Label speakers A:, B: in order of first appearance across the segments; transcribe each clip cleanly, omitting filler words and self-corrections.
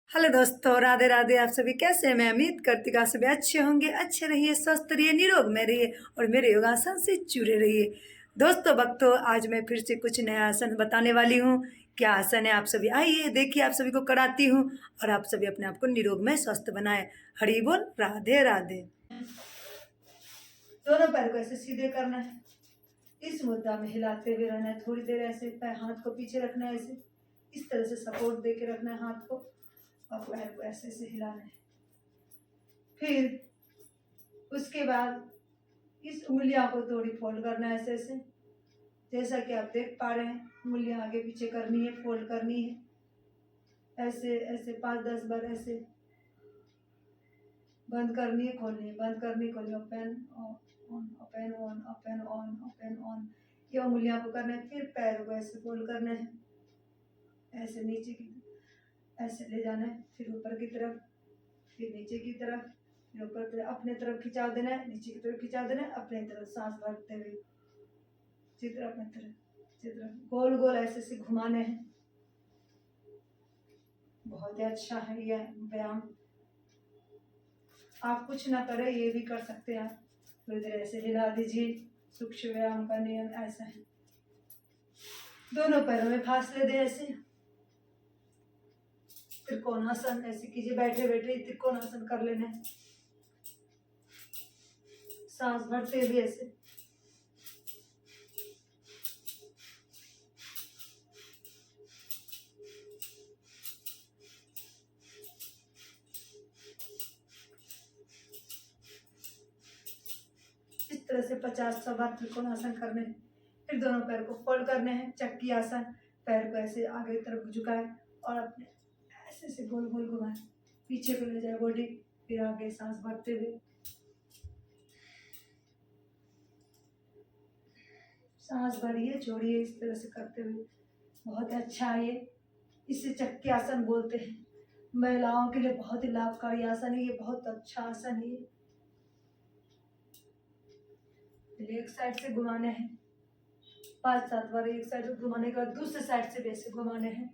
A: Hello दोस्तों, राधे राधे। आप सभी कैसे हैं? मैं उम्मीद करती हूँ कि आप सभी अच्छे होंगे। अच्छे रहिए, स्वस्थ रहिए, निरोग में रहिए और मेरे योगासन से जुड़े रहिए। दोस्तों भक्तों, आज मैं फिर से कुछ नया आसन बताने वाली हूँ। क्या आसन है? आप सभी आइए, देखिए, आप सभी को कराती हूँ और आप सभी अपने आप को निरोग में स्वस्थ बनाए। हरि बोल, राधे राधे। दोनों पैर को ऐसे सीधे करना है, इस मुद्रा में हिलाते हुए रहना है। थोड़ी देर ऐसे पैर, हाथ को पीछे रखना है, ऐसे इस तरह से सपोर्ट दे के रखना है हाथ को और पैर को ऐसे ऐसे हिलाना है। फिर उसके बाद इस उंगलियों को थोड़ी फोल्ड करना है, ऐसे ऐसे, जैसा कि आप देख पा रहे हैं। उंगलियां आगे पीछे करनी है, फोल्ड करनी है, ऐसे ऐसे 5-10 बार ऐसे बंद करनी है, खोलनी है, बंद करनी, खोलनी, open on, open on, open on, open on. ये उंगलियों को करना है। फिर पैरों को ऐसे फोल्ड करना है, ऐसे नीचे की ऐसे ले जाना है, फिर ऊपर की तरफ, फिर नीचे की तरफ, फिर ऊपर की तरफ, अपने तरफ खिंचाव देना है, नीचे की तरफ खिंचाव देना है, अपने तरफ सांस भरते हुए चित्र अपने तरफ चित्र गोल गोल ऐसे से घुमाने हैं। बहुत ही अच्छा है यह व्यायाम। आप कुछ ना करें, ये भी कर सकते हैं। आप थोड़ी देर ऐसे हिला दीजिए। सूक्ष्म व्यायाम का नियम ऐसा है। दोनों पैरों में फासले दें, ऐसे त्रिकोणासन ऐसे कीजिए। बैठे बैठे त्रिकोणासन कर लेना है, सांस भरते हुए ऐसे। इस तरह से 50 बार त्रिकोणासन करने हैं। फिर दोनों पैर को फोल्ड करने हैं, चक्की आसन। पैर को ऐसे आगे तरफ झुकाए और अपने ऐसे ऐसे गोल गोल घुमाए, पीछे को ले जाए बॉडी। फिर आगे सांस भरते हुए सांस भरिए, छोड़िए, इस तरह से करते हुए। बहुत अच्छा है ये। इसे चक्की आसन बोलते हैं। महिलाओं के लिए बहुत ही लाभकारी आसन है ये, बहुत अच्छा आसन है ये। एक साइड से घुमाने हैं 5-7 बार। एक साइड से घुमाने के बाद दूसरे साइड से भी ऐसे घुमाने हैं।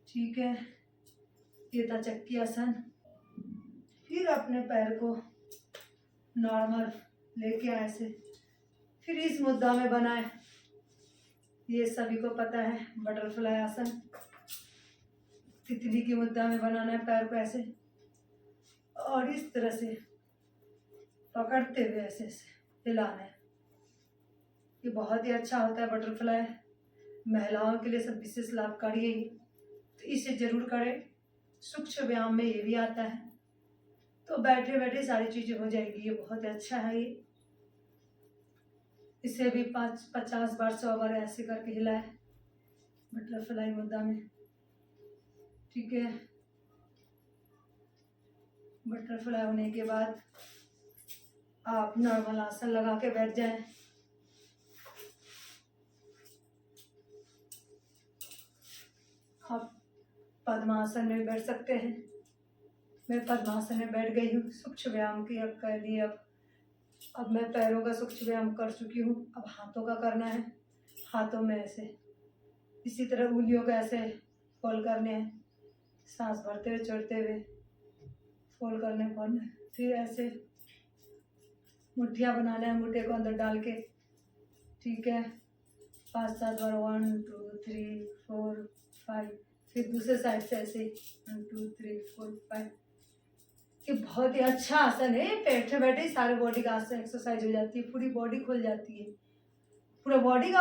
A: ठीक है, ये था चक्की आसन। फिर अपने पैर को नॉर्मल लेके आए ऐसे, फिर इस मुद्रा में बनाए। ये सभी को पता है, बटरफ्लाई आसन। तितली की मुद्रा में बनाना है पैर को ऐसे और इस तरह से पकड़ते हुए ऐसे ऐसे हिलाना है। ये बहुत ही अच्छा होता है बटरफ्लाई। महिलाओं के लिए सब विशेष लाभकारी है ये, तो इसे जरूर करें। सूक्ष्म व्यायाम में ये भी आता है, तो बैठे बैठे सारी चीजें हो जाएगी। ये बहुत अच्छा है ये। इसे भी 50 बार 100 बार ऐसे करके हिलाए बटरफ्लाई मुद्रा में। ठीक है, बटरफ्लाई होने के बाद आप नॉर्मल आसन लगा के बैठ जाएं। आप पद्मासन में बैठ सकते हैं। मैं पद्मासन में बैठ गई हूँ। सूक्ष्म व्यायाम की अब कर लिए। अब मैं पैरों का सूक्ष्म व्यायाम कर चुकी हूँ। अब हाथों का करना है। हाथों में ऐसे इसी तरह उंगलियों को ऐसे फोल्ड करने हैं, सांस भरते हुए छोड़ते हुए फोल्ड करने पड़ना है। फिर ऐसे मुट्ठियाँ बनाना है, मुट्ठे को अंदर डाल के। ठीक है, 5-7 बार, 1 2 3 4 5। फिर दूसरे साइड से ऐसे 1 2 3 4 5। ये बहुत ही अच्छा आसन है। बैठे बैठे सारे बॉडी का आसन एक्सरसाइज हो जाती है, पूरी बॉडी खुल जाती है। पूरा बॉडी का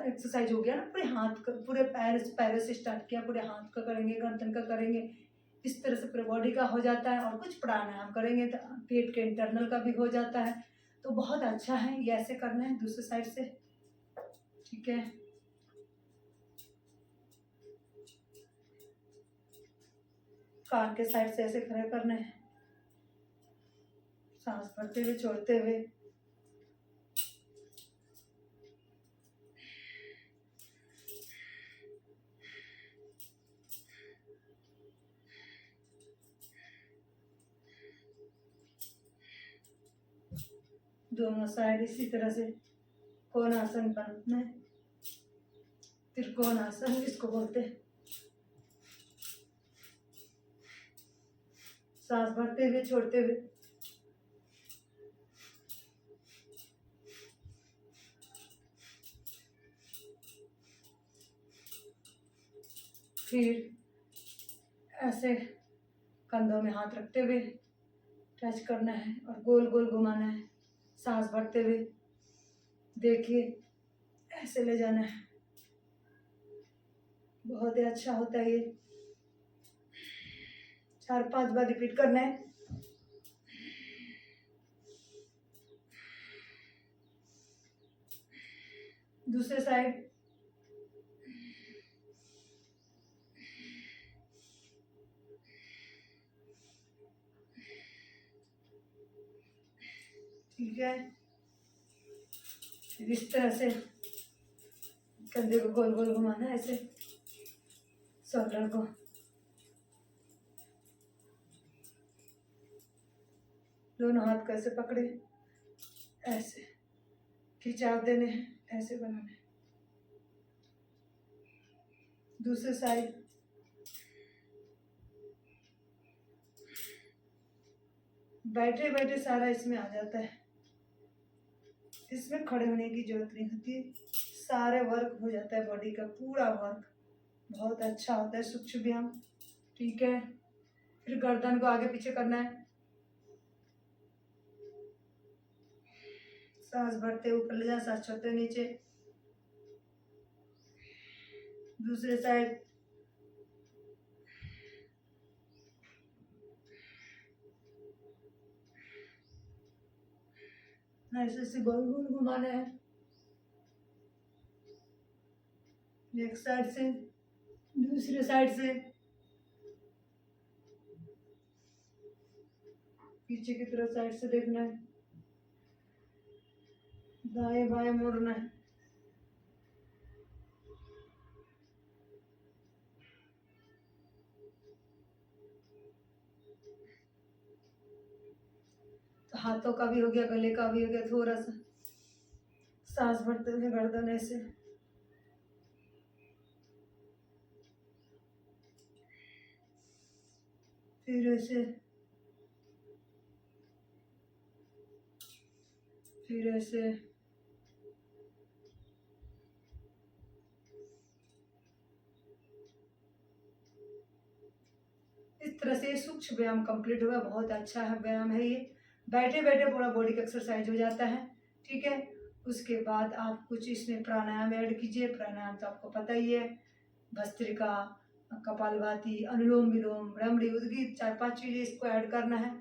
A: एक्सरसाइज हो गया ना। पूरे हाथ का, पूरे पैर से स्टार्ट किया, पूरे हाथ का करेंगे, गर्दन का करेंगे, इस तरह से पूरे बॉडी का हो जाता है। और कुछ प्राणायाम करेंगे तो पेट के इंटरनल का भी हो जाता है। तो बहुत अच्छा है ये। ऐसे करना है दूसरे साइड से। ठीक है, कान के साइड से ऐसे खड़े करना है, सांस भरते हुए छोड़ते हुए। दोनों साइड इसी तरह से कोणासन बनना है। त्रिकोणासन इसको बोलते हैं। सांस भरते हुए छोड़ते हुए। फिर ऐसे कंधों में हाथ रखते हुए टच करना है और गोल गोल घुमाना है सांस भरते हुए। देखिए ऐसे ले जाना है, बहुत ही अच्छा होता है ये। 4-5 बार रिपीट करना है। दूसरे साइड। ठीक है, फिर इस तरह से कंधे को गोल गोल घुमाना है ऐसे, शोल्डर को। दोनों हाथ कैसे पकड़े, ऐसे खिंचाव देने हैं, ऐसे बनाना है। दूसरे साइड। बैठे बैठे सारा इसमें आ जाता है, इसमें खड़े होने की जरूरत नहीं होती, सारे वर्क हो जाता है बॉडी का पूरा वर्क, बहुत अच्छा होता है सूक्ष्म व्यायाम। ठीक है, फिर गर्दन को आगे पीछे करना है, सांस भरते ऊपर ले जाना, सांस छोड़ते नीचे। दूसरे साइड। ऐसे ऐसे गोल गोल घुमाना है, एक साइड से दूसरे साइड से, पीछे की तरफ साइड से देखना है, दाएं बाएं मुड़ना है। तो हाथों का भी हो गया, गले का भी हो गया, थोड़ा सा सांस भरते हुए गर्दन ऐसे। फिर ऐसे, फिर ऐसे। इस तरह से सूक्ष्म व्यायाम कंप्लीट हुआ। बहुत अच्छा है व्यायाम है ये, बैठे बैठे पूरा बॉडी का एक्सरसाइज हो जाता है। ठीक है, उसके बाद आप कुछ इसमें प्राणायाम ऐड कीजिए। प्राणायाम तो आपको पता ही है, भस्त्रिका, कपालभाति, अनुलोम विलोम, भ्रमरी, उद्गीत, 4-5 चीजें इसको ऐड करना है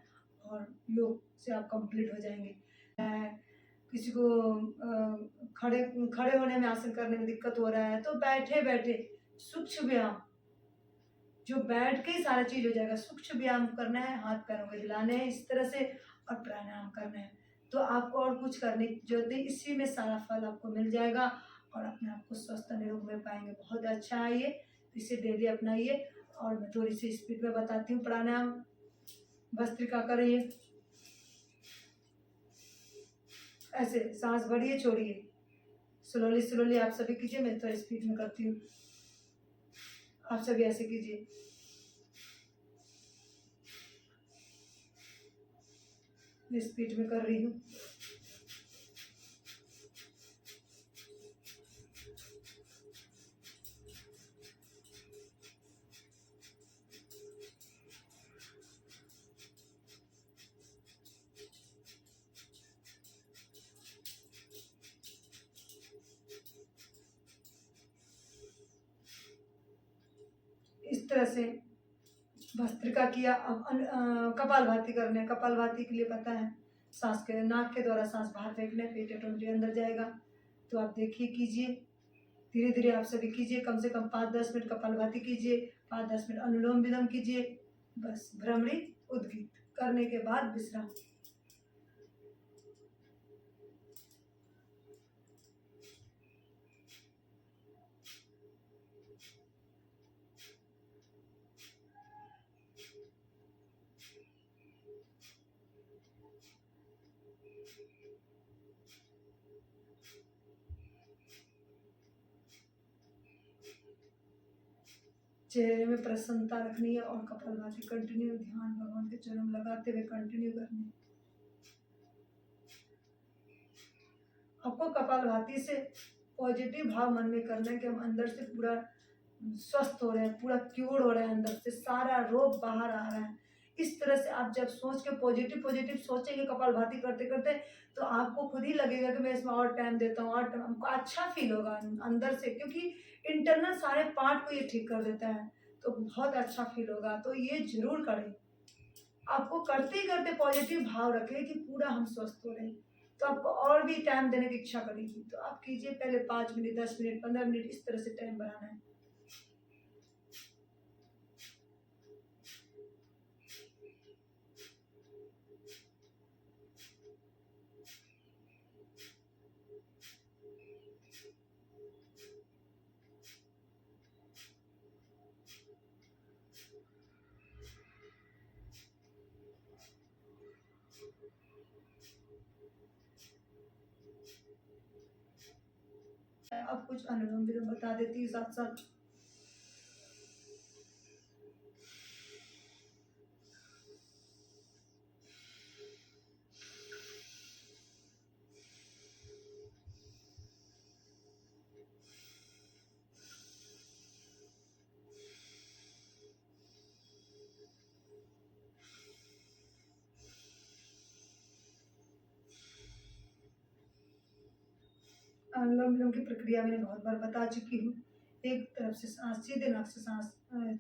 A: और योग से आप कंप्लीट हो जाएंगे। किसी को खड़े खड़े होने में, आसन करने में दिक्कत हो रहा है तो बैठे बैठे सूक्ष्म व्यायाम, जो बैठ के ही सारा चीज हो जाएगा। सूक्ष्म व्यायाम करना है, हाथ पैरों को हिलाने हैं इस तरह से और प्राणायाम करना है। तो आपको और कुछ करने की जरूरत नहीं, इसी में सारा फल आपको मिल जाएगा और अपने आप को स्वस्थ निरोग में पाएंगे। बहुत अच्छा है ये, तो इसे डेली अपनाइए। और मैं थोड़ी सी स्पीड में बताती हूँ प्राणायाम। भस्त्रिका करिए, ऐसे सांस भरिए छोड़िए, स्लोली स्लोली आप सभी कीजिए, मैं थोड़ी स्पीड में करती हूँ, आप सभी ऐसे कीजिए। मैं स्पीड में कर रही हूँ। इस तरह से भस्त्रिका किया। अब कपालभाति करने, कपालभाति के लिए पता है सांस के नाक के द्वारा सांस बाहर फेंकने, पेट ऑटोमेटिक अंदर जाएगा। तो आप देखिए, कीजिए धीरे धीरे, आप सभी कीजिए, कम से कम 5-10 मिनट कपालभाति कीजिए, 5-10 मिनट अनुलोम विलोम कीजिए, बस भ्रमरी उद्गीत करने के बाद विश्राम। चेहरे में प्रसन्नता रखनी है और कपालभाति कंटिन्यू ध्यान भगवान के चरणों में लगाते हुए कंटिन्यू करनी है। आपको कपालभाति से पॉजिटिव भाव मन में करना है कि हम अंदर से पूरा स्वस्थ हो रहे हैं, पूरा क्योर हो रहे हैं, अंदर से सारा रोग बाहर आ रहा है। इस तरह से आप जब सोच के पॉजिटिव पॉजिटिव सोचेंगे कपालभाति करते करते, तो आपको खुद ही लगेगा कि मैं इसमें और टाइम देता हूँ, और हमको अच्छा फील होगा अंदर से, क्योंकि इंटरनल सारे पार्ट को ये ठीक कर देता है, तो बहुत अच्छा फील होगा। तो ये जरूर करें। आपको करते ही करते पॉजिटिव भाव रखें कि पूरा हम स्वस्थ हो रहे हैं, तो आपको और भी टाइम देने की इच्छा करेगी। तो आप कीजिए, पहले 5 मिनट, 10 मिनट, 15 मिनट, इस तरह से टाइम बढ़ाना है। अब कुछ अनुलोम विलोम बता देती हूँ साथ साथ। अनुलोम विलोम की प्रक्रिया मैंने बहुत बार बता चुकी हूँ। एक तरफ से सांस, सीधे नाक से सांस,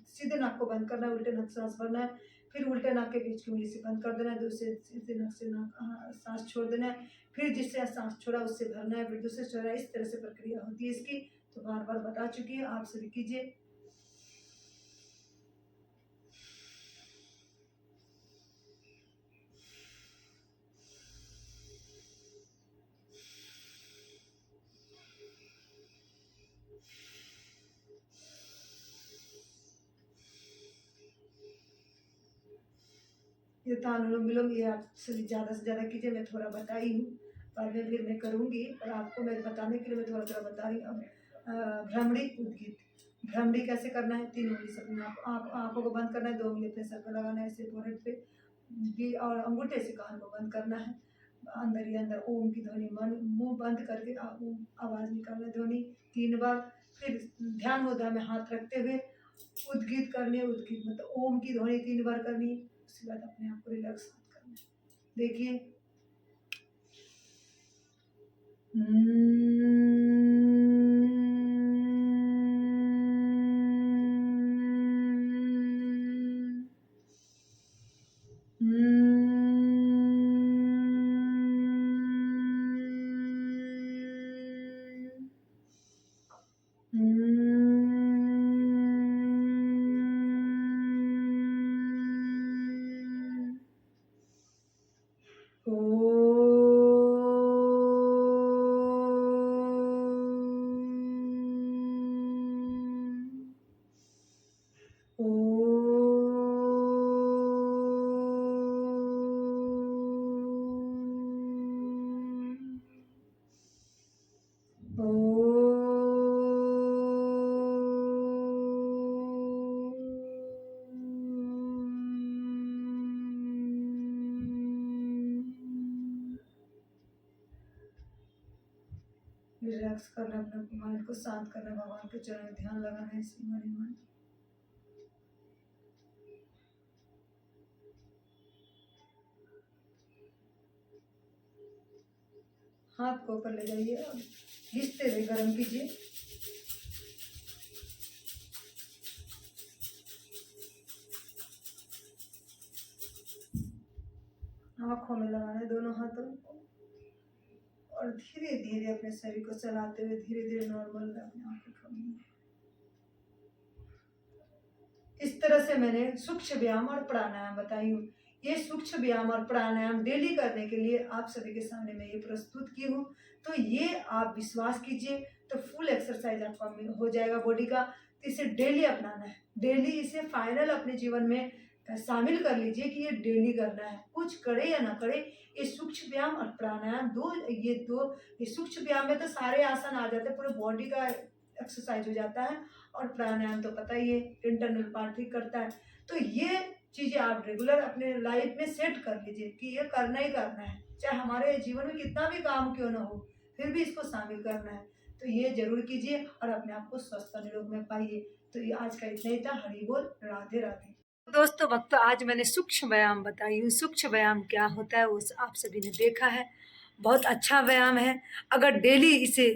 A: सीधे नाक को बंद करना है, उल्टे नाक से सांस भरना है, फिर उल्टे नाक के बीच की उंगली से बंद कर देना है, दूसरे सीधे नाक से सांस छोड़ देना है, फिर जिससे सांस छोड़ा उससे भरना है, फिर दूसरे छोड़ा। इस तरह से प्रक्रिया होती है इसकी, तो बार बार बता चुकी है, आप सभी कीजिए। ये था अनुलोम विलोम, ये आप सभी ज़्यादा से ज़्यादा कीजिए। मैं थोड़ा बताई हूँ, बाद में फिर मैं करूँगी, और आपको मैं बताने के लिए मैं थोड़ा थोड़ा बता रही हूँ। अब भ्रमरी उद्गीत, भ्रमरी कैसे करना है? 3 उंगली से अपने आँखों को बंद करना है, 2 उंगली अपने सर पर लगाना है, ऐसे फोrehead पे भी, और अंगूठे से कान को बंद करना है। अंदर ही अंदर ओम की ध्वनि, मन मुंह बंद करके आवाज़ निकालना है, ध्वनि 3 बार। फिर ध्यान मुद्रा में हाथ रखते हुए उद्गीत करनी है। उद्गीत मतलब ओम की ध्वनि 3 बार करनी है। उसके बाद अपने आप को रिलैक्स करना है। देखिए, रिलैक्स करना, अपने माइंड को शांत करना, भगवान के चरण में ध्यान लगाना है इसी मन ही मन। हाथ को ऊपर ले जाइए और घिसते हुए गर्म कीजिए। आँखों में लगाना है दोनों हाथों को, और धीरे धीरे अपने शरीर को चलाते हुए धीरे धीरे नॉर्मल अपने आँखें खोलनी है। इस तरह से मैंने सूक्ष्म व्यायाम और प्राणायाम बताई हूँ। ये सूक्ष्म व्यायाम और प्राणायाम डेली करने के लिए आप सभी के सामने मैं ये प्रस्तुत की हूँ। तो ये आप विश्वास कीजिए, तो फुल एक्सरसाइज आपका हो जाएगा बॉडी का। तो इसे डेली अपनाना है, डेली इसे फाइनल अपने जीवन में शामिल कर लीजिए कि ये डेली करना है, कुछ करे या ना करे। ये सूक्ष्म व्यायाम और प्राणायाम ये सूक्ष्म व्यायाम में तो सारे आसन आ जाते हैं, पूरे बॉडी का एक्सरसाइज हो जाता है। और प्राणायाम तो पता ही है, इंटरनल पार्ट ठीक करता है। तो ये चीज़ें आप रेगुलर अपने लाइफ में सेट कर लीजिए कि ये करना ही करना है, चाहे हमारे जीवन में कितना भी काम क्यों ना हो, फिर भी इसको शामिल करना है। तो ये जरूर कीजिए और अपने आप को स्वस्थ और निरोग में पाइए। तो ये आज का इतना ही था। हरि बोल, राधे राधे। दोस्तों भक्तों, आज मैंने सूक्ष्म व्यायाम बताई हूँ। सूक्ष्म व्यायाम क्या होता है वो आप सभी ने देखा है। बहुत अच्छा व्यायाम है। अगर डेली इसे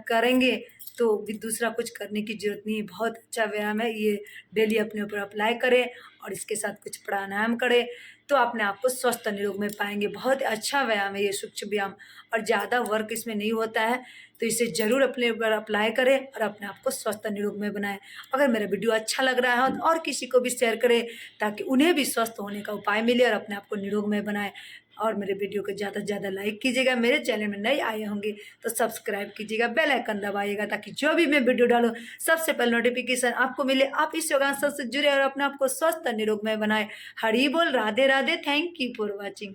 A: करेंगे तो भी दूसरा कुछ करने की जरूरत नहीं है। बहुत अच्छा व्यायाम है ये। डेली अपने ऊपर अप्लाई करें और इसके साथ कुछ प्राणायाम करें तो अपने आप को स्वस्थ और निरोग में पाएंगे। बहुत अच्छा व्यायाम है ये सूक्ष्म व्यायाम, और ज़्यादा वर्क इसमें नहीं होता है। तो इसे ज़रूर अपने ऊपर अप्लाई करें और अपने आप को स्वस्थ और निरोग में बनाएं। अगर मेरा वीडियो अच्छा लग रहा है तो और किसी को भी शेयर करें ताकि उन्हें भी स्वस्थ होने का उपाय मिले और अपने आप को निरोग में बनाएं। और मेरे वीडियो को ज़्यादा से ज़्यादा लाइक कीजिएगा। मेरे चैनल में नए आए होंगे तो सब्सक्राइब कीजिएगा, बेल आइकन दबाइएगा ताकि जो भी मैं वीडियो डालूं सबसे पहले नोटिफिकेशन आपको मिले। आप इस योगासन से जुड़े और अपने आप को स्वस्थ और निरोग में बनाए। हरि बोल, Radhe Radhe. Thank you for watching.